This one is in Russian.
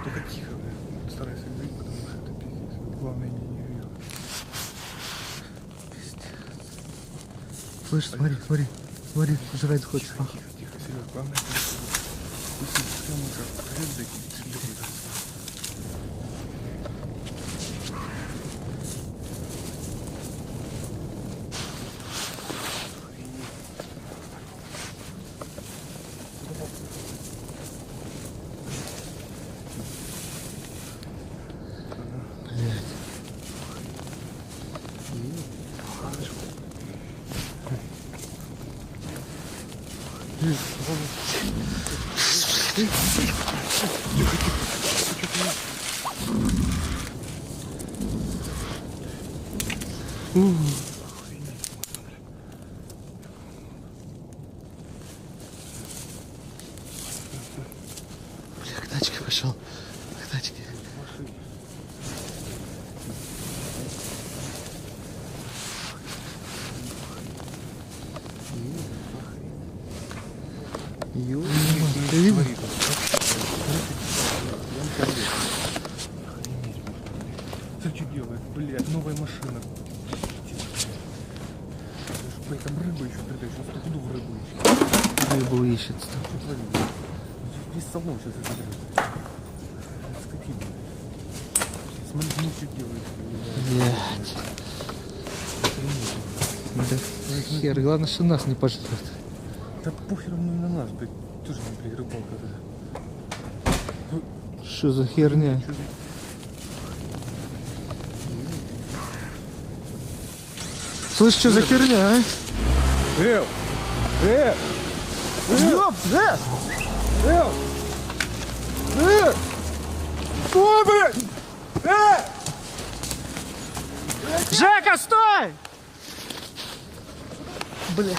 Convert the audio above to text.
Только тихо, блядь. Старайся говорить, потому что это пиздец. Главное, не вверх. Слышь, смотри, жрать хочешь. Тихо, Серег, главное, пусть прямо как хрен закинет. Бля, к тачке пошел. К тачке. Что делает? Блядь, новая машина. Там рыбу еще придать, сейчас стопуду в рыбу ищет. Рыбу ищет. Весь салон сейчас это рыба. Скотина. Смотри, ну что делает. Блядь. Да хер, главное, что нас не пожрет. Да похер ну на нас, блядь. Тоже, блядь, рыбалка. Что за херня? Слышь, что за херня, а? Стой, блядь! Жека, стой! Бля.